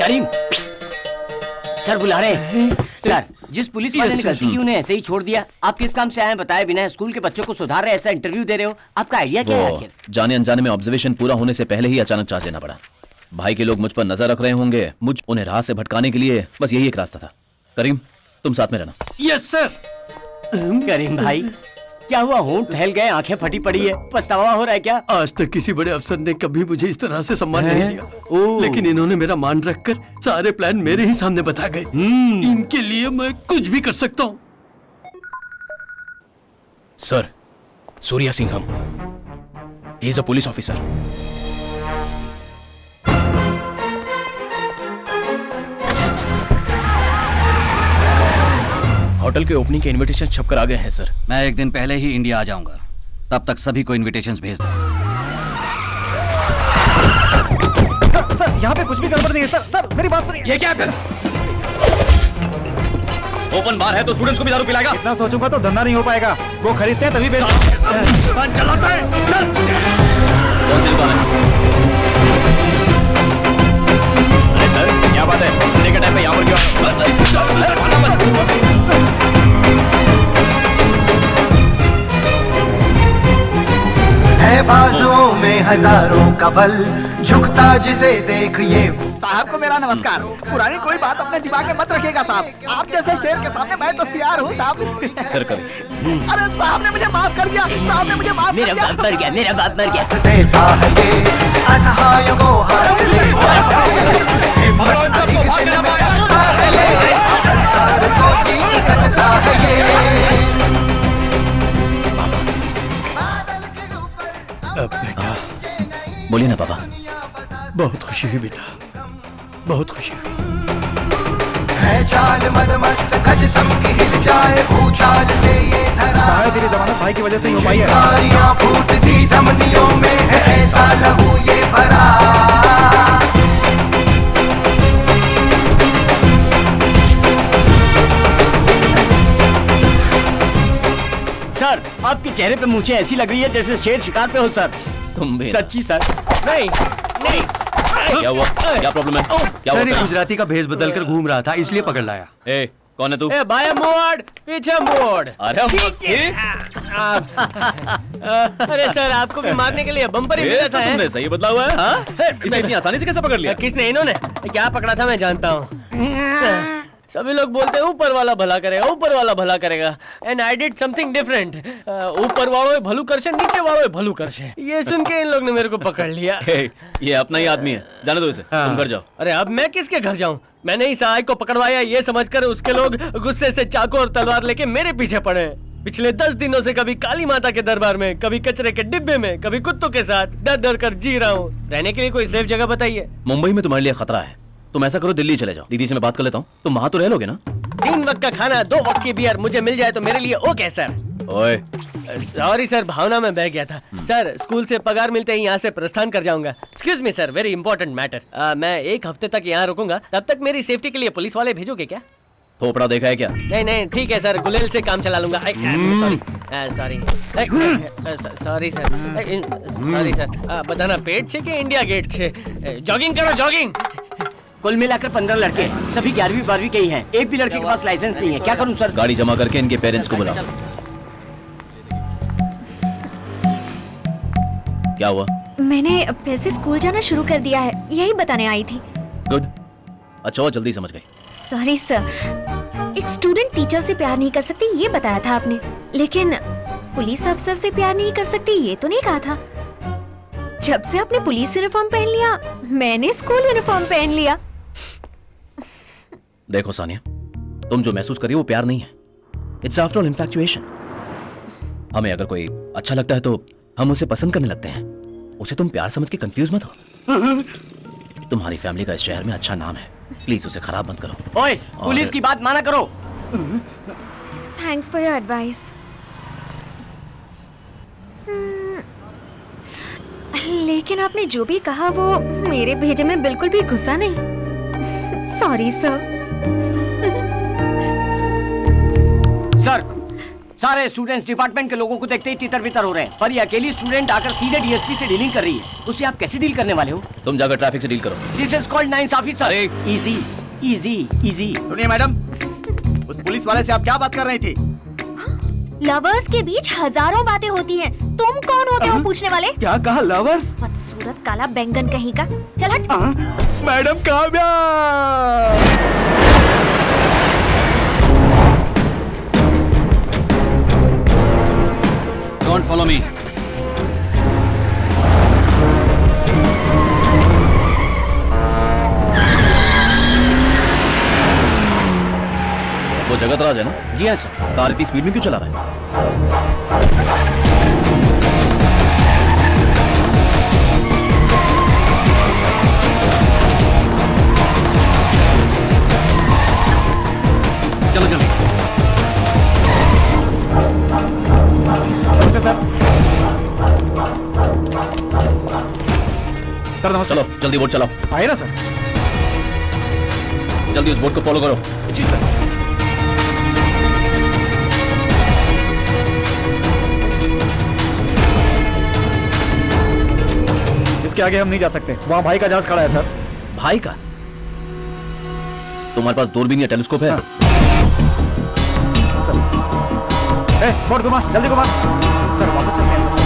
करीम, sir बुला रहे हैं। सर, जिस पुलिस वाले ने गलती की उन्हें ऐसे ही छोड़ दिया। आप किस काम से आए हैं बताए बिना स्कूल के बच्चों को सुधार रहे, ऐसा इंटरव्यू दे रहे हो। आपका आइडिया क्या है आखिर? जाने अनजाने में ऑब्जर्वेशन पूरा होने से पहले ही अचानक चार्ज लेना पड़ा। भाई के लोग मुझ पर नजर रख रहे होंगे, मुझ उन्हें राह से भटकाने के लिए बस यही एक रास्ता था। करीम, तुम साथ में रहना। Yes sir. करीम भाई, क्या हुआ? होंठ फैल गए, आंखें फटी पड़ी है, पछतावा हो रहा है क्या? आज तक किसी बड़े अफसर ने कभी मुझे इस तरह से सम्मान नहीं दिया, लेकिन इन्होंने मेरा मान रखकर सारे प्लान मेरे ही सामने बता गए। इनके लिए मैं कुछ भी कर सकता हूँ। Sir, Surya Singham, he is a police officer. Hotel के ओपनिंग के इनविटेशन छपकर आ गए हैं सर। मैं एक दिन पहले ही इंडिया आ जाऊंगा, तब तक सभी को इनविटेशंस भेज दो। सर, यहाँ पे कुछ भी गड़बड़ नहीं है। सर, मेरी बात सुनिए। ये क्या कर? ओपन बार है तो स्टूडेंट्स को भी दारू पिलाएगा? इतना सोचूंगा तो धंधा नहीं हो पाएगा। वो खरीदते हैं तभी बेचते दुकान चलाता है। कौन सी दुकान है? अरे सर, क्या बात है? संडे के टाइम पे यहाँ पर क्यों? है बाजुओं में हजारों का बल, झुकता जिसे देख ये। साहब को मेरा नमस्कार। पुरानी कोई बात अपने दिमाग में मत रखिएगा साहब। आप जैसे शेर के सामने मैं तो सियार हूँ साहब। अरे साहब ने मुझे माफ कर दिया, साहब ने मुझे माफ कर दिया। मेरा बाप मर गया, मेरा बाप मर गया। देता है ये असहायों को हाथ देता है, हिम्मत दिल में रखता है ये, संसार को जीत सकता है ये। बोलिए ना पापा। बहुत खुशी हुई बेटा, बहुत खुशी हुई। है चाल मदमस्त गज सम की हिल जाए, भूचाल से ये धरा। साहब, तेरी जमानत भाई की वजह से ही हो पाई है। चिंगारियां फूटती धमनियों में है, ऐसा लहू ये भरा। सर, आपके चेहरे पे मूछें ऐसी लग रही है जैसे शेर शिकार पे हो सर। तुम भी? सच्ची सर। नहीं नहीं। क्या हुआ? क्या प्रॉब्लम है? क्या सर, हुआ? गुजराती का भेष बदल कर घूम रहा था, इसलिए पकड़ लाया। ए, कौन है तू? ए बाया मोड़, पीछे मोड़। अरे अरे सर, आपको भी मारने के लिए बम्पर ही मिला था। तुमने सही बदला हुआ है। हाँ? इसे इतनी आसानी से कैसे पकड़ लिया? किसने? इन्होंने। क्या पकड़ा था मैं जानता हूँ। सभी लोग बोलते हैं ऊपर वाला भला करेगा, ऊपर वाला भला करेगा। And I did something different. ऊपर वालों भलू करशे, नीचे वालों भलू करशे। ये सुन के इन लोग ने मेरे को पकड़ लिया। ये अपना ही आदमी है, जाने दो इसे। तुम घर जाओ। अरे अब मैं किसके घर जाऊं? मैंने ही सहायक को पकड़वाया, ये समझकर उसके लोग गुस्से से चाकू और तलवार लेके मेरे पीछे पड़े। पिछले 10 दिनों से कभी काली माता के दरबार में, कभी कचरे के डिब्बे में, कभी कुत्तों के साथ डर डर कर जी रहा हूँ। रहने के लिए कोई सेफ जगह बताइए। मुंबई में तुम्हारे लिए खतरा है। तुम ऐसा करो, दिल्ली चले जाओ। दीदी से मैं बात कर लेता हूँ, तुम वहां तो रह लोगे ना? 3 वक्त का खाना, 2 वक्त की बियर मुझे मिल जाए तो मेरे लिए ओके सर। ओए, सॉरी सर, भावना में बह गया था। सर, स्कूल से पगार मिलते ही यहाँ से प्रस्थान कर जाऊंगा। Excuse me sir, very important matter. मैं 1 हफ्ते तक यहाँ रुकूंगा, तब तक मेरी सेफ्टी के लिए पुलिस वाले भेजोगे क्या? थोपड़ा देखा है क्या? नहीं नहीं, ठीक है सर, गुलेल से काम चला लूंगा। सॉरी सॉरी सर, बताना पेट छे के इंडिया गेट छे? जॉगिंग करो, जॉगिंग। कुल मिलाकर 15 लड़के हैं, सभी 11वीं 12वीं के ही हैं। एक भी लड़के के पास लाइसेंस नहीं है। क्या करूं सर? गाड़ी जमा करके इनके पेरेंट्स को बुलाओ। क्या हुआ? मैंने फिर से स्कूल जाना शुरू कर दिया है, यही बताने आई थी। गुड, अच्छा वो जल्दी समझ गई। सॉरी सर, एक स्टूडेंट टीचर से प्यार नहीं कर सकती ये बताया था आपने, लेकिन पुलिस अफसर से प्यार नहीं कर सकती ये तो नहीं कहा था। जब से आपने पुलिस यूनिफॉर्म पहन लिया, मैंने स्कूल यूनिफॉर्म पहन लिया। देखो सानिया, तुम जो महसूस कर रही हो वो प्यार नहीं है। It's after all इन्फैक्चुएशन। हमें अगर कोई अच्छा लगता है तो हम उसे पसंद करने लगते हैं। उसे तुम प्यार समझ के कंफ्यूज मत हो। तुम्हारी फैमिली का इस शहर में अच्छा नाम है, प्लीज उसे खराब मत करो। ओए, पुलिस की बात माना करो। Thanks for your advice. लेकिन आपने जो भी कहा वो मेरे भेजे में बिल्कुल भी घुसा नहीं। Sorry sir. सर, सारे स्टूडेंट्स डिपार्टमेंट के लोगों को देखते ही तितर बितर हो रहे हैं, पर ये अकेली स्टूडेंट आकर सीधे डीएसपी से डीलिंग कर रही है। उससे आप कैसे डील करने वाले हो? तुम जाकर ट्रैफिक से डील करो। This is called nice officer. अरे इजी इजी इजी। सुनिए मैडम, उस पुलिस वाले से आप क्या बात कर रही थी? लवर्स के बीच हजारों बातें होती हैं। तुम कौन होते हो पूछने वाले? क्या कहा लवर? बदसूरत काला बैंगन कहीं का। चल हट। Madam Kavya. Don't follow me. वो जगत राज है ना? जी हाँ सर। कार इतनी स्पीड में क्यों चला रहा है? चलो चलो। नमस्ते सर। सर नमस्ते। चलो जल्दी बोट चलाओ। आए ना सर। जल्दी उस बोट को फॉलो करो। जी सर। इसके आगे हम नहीं जा सकते, वहाँ भाई का जहाज खड़ा है सर। भाई का? तुम्हारे पास दूरबीन या टेलीस्कोप है? सर बोट घुमा, जल्दी घुमा। सर वापस चलते हैं सर।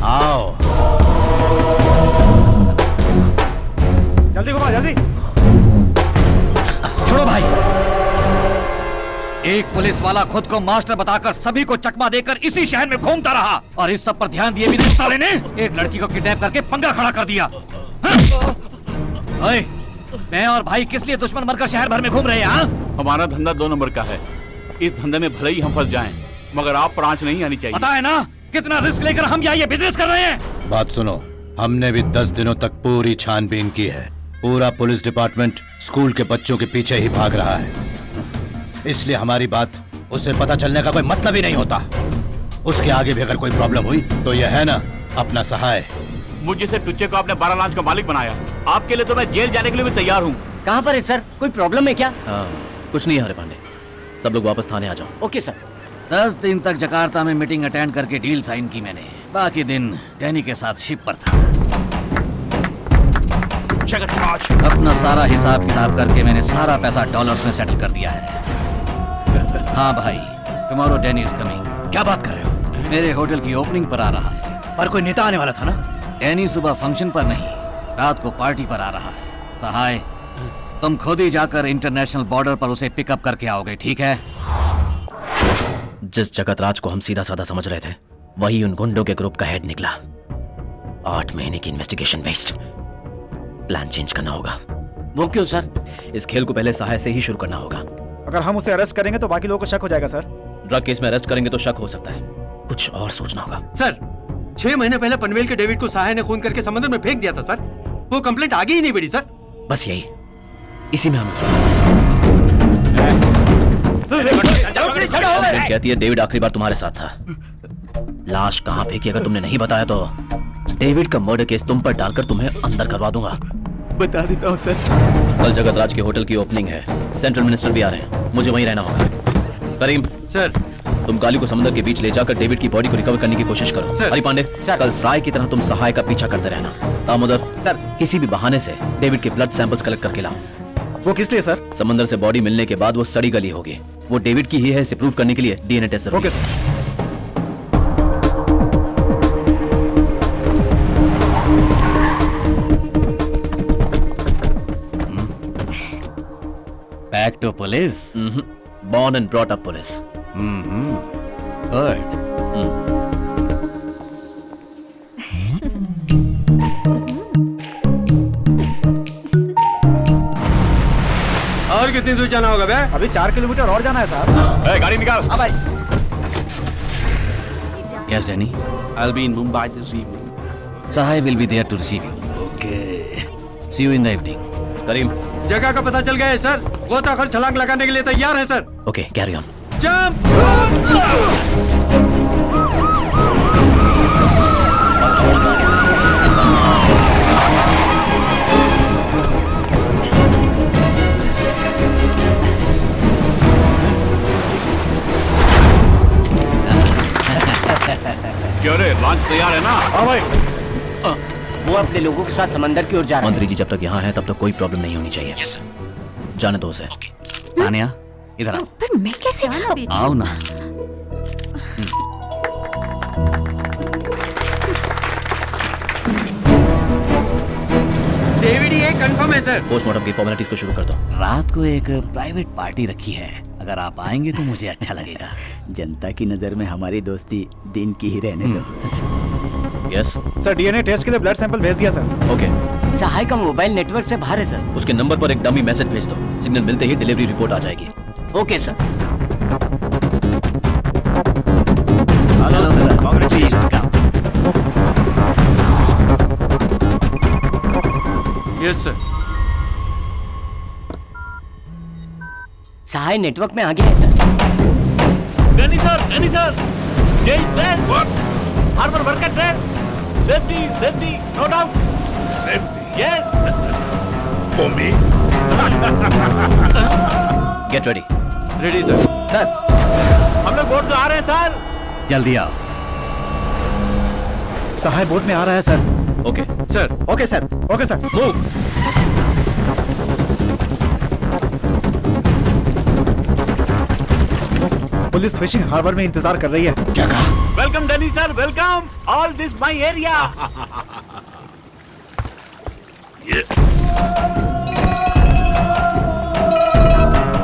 आओ। जल्दी घुमा, जल्दी। छोड़ो भाई। एक पुलिस वाला खुद को मास्टर बताकर सभी को चकमा देकर इसी शहर में घूमता रहा, और इस सब पर ध्यान दिए भी नहीं साले ने एक लड़की को किडनैप करके पंगा खड़ा कर दिया। ओए, मैं और भाई किस लिए दुश्मन बनकर शहर भर में घूम रहे हैं? हाँ? हमारा धंधा 2 नंबर का है। इस धंधे में भले ही हम फंस जाएं, मगर आप पर आंच नहीं आनी चाहिए। पता है ना कितना रिस्क लेकर हम यहाँ ये बिजनेस कर रहे हैं। बात सुनो, हमने भी 10 दिनों तक पूरी छानबीन की है। पूरा पुलिस डिपार्टमेंट स्कूल के बच्चों के पीछे ही भाग रहा है, इसलिए हमारी बात उसे पता चलने का कोई मतलब ही नहीं होता। उसके आगे भी अगर कोई प्रॉब्लम हुई तो यह है ना अपना सहाय। मुझ जैसे टुच्चे को आपने 12 लाख का मालिक बनाया, आपके लिए तो मैं जेल जाने के लिए भी तैयार हूँ। कहाँ पर है सर? कोई प्रॉब्लम है क्या? हाँ, कुछ नहीं है हरे पांडे, सब लोग वापस थाने आ जाओ। Okay sir. 10 दिन तक जकार्ता में मीटिंग अटेंड करके डील साइन की मैंने। बाकी दिन डैनी के साथ शिप पर था। अपना सारा हिसाब किताब करके मैंने सारा पैसा डॉलर्स में सेटल कर दिया है। हाँ भाई, टुमारो डैनी इज कमिंग। क्या बात कर रहे हो? मेरे होटल की ओपनिंग पर आ रहा है। पर कोई नेता आने वाला था ना? डैनी सुबह फंक्शन पर नहीं, रात को पार्टी पर आ रहा है। सहाय, तुम खुद ही जाकर इंटरनेशनल बॉर्डर पर उसे पिकअप करके आओगे, ठीक है? जिस जगत राज को हम सीधा साधा समझ रहे थे, वही उन गुंडों के ग्रुप का हेड निकला। 8 महीने की इन्वेस्टिगेशन वेस्ट। प्लान चेंज करना होगा। वो क्यों सर? इस खेल को पहले सहाय से ही शुरू करना होगा। अगर हम उसे अरेस्ट करेंगे तो बाकी लोगों को शक हो जाएगा सर। ड्रग केस में अरेस्ट करेंगे तो शक हो सकता है, कुछ और सोचना होगा। सर 6 महीने पहले पनवेल के डेविड को सहाय ने खून करके समंदर में फेंक दिया था सर। वो कंप्लेंट आगे ही नहीं बढ़ी सर। बस यही, इसी में हम कहती है डेविड आखिरी बार तुम्हारे साथ था। लाश कहाँ फेंकी अगर तुमने नहीं बताया तो डेविड का मर्डर केस तुम पर डालकर तुम्हें अंदर करवा दूंगा। बता देता हूँ सर। कल जगत राज के होटल की ओपनिंग है, सेंट्रल मिनिस्टर भी आ रहे हैं, मुझे वहीं रहना होगा। करीम सर, तुम काली को समुद्र के बीच ले जाकर डेविड की बॉडी को रिकवर करने की कोशिश करो। हरी पांडे, कल साय की तरह तुम सहाय का पीछा करते रहना। दामोदर सर, किसी भी बहाने से डेविड के ब्लड सैंपल्स कलेक्ट करके लाओ। वो किस लिए सर? समंदर से बॉडी मिलने के बाद वो सड़ी गली होगी, वो डेविड की ही है, इसे प्रूव करने के लिए डीएनए टेस्ट जरूरी है। Okay sir. Back to police. Born and brought up police. Good. और कितनी दूर जाना होगा बे? अभी 4 किलोमीटर और जाना है साहब। गाड़ी निकाल। हाँ भाई। Yes, Danny. I'll be in Mumbai this evening. Sahai will be there to receive you. Okay. See you in the evening. करीम। जगह का पता चल गया है सर। गोताखोर छलांग लगाने के लिए तैयार है sir. Okay, carry on. Jump. क्यों रे, लॉन्च तैयार है ना? हाँ भाई। वो अपने लोगों के साथ समंदर की ओर जा रहा है। मंत्री जी जब तक यहाँ है तब तक कोई प्रॉब्लम नहीं होनी चाहिए। यस जाने दो उसे। सानिया इधर आओ। पर मैं कैसे आओ ना। डेविड ये कंफर्म है सर। पोस्टमार्टम की फॉर्मेलिटीज को शुरू कर दो। रात को एक प्राइवेट पार्टी रखी है, अगर आप आएंगे तो मुझे अच्छा लगेगा। जनता की नजर में हमारी दोस्ती दिन की ही रहने दो। यस सर डीएनए टेस्ट के लिए ब्लड सैंपल भेज दिया सर। ओके। सहाय का मोबाइल नेटवर्क से बाहर है सर। उसके नंबर पर एक डमी मैसेज भेज दो। सिग्नल मिलते ही डिलीवरी रिपोर्ट आ जाएगी। Okay sir. Hello sir, congratulation. Yes sir. Sahay network में आ गया है सर। डैनी सर, ये train harbour worker train, safety, no doubt, safety, yes. Bombay, get ready. Ready sir. Sir हम लोग बोर्ड से आ रहे हैं सर। जल्दी आओ। सहाय बोट में आ रहा है sir. Okay sir. Okay sir. Okay sir. Move. Police fishing harbour में इंतजार कर रही है। क्या कहा? Welcome Danny sir, welcome. All this my area.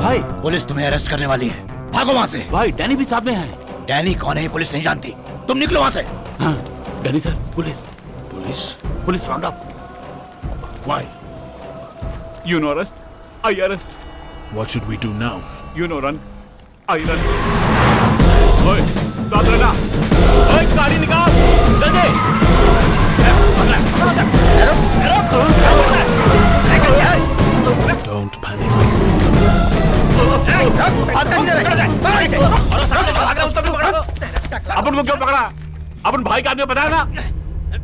भाई पुलिस तुम्हें अरेस्ट करने वाली है, भागो वहाँ से। भाई डैनी भी साथ में है। डैनी कौन है ये पुलिस नहीं जानती, तुम निकलो वहाँ से। हाँ, Danny sir, police round up. Why? You know arrest, I arrest. What should we do now? You know run, I run. ओए, साथ रहना। ओए, गाड़ी निकाल, जल्दी। Don't panic. अपन को क्यों पकड़ा? अपन भाई का आदमी बताया ना?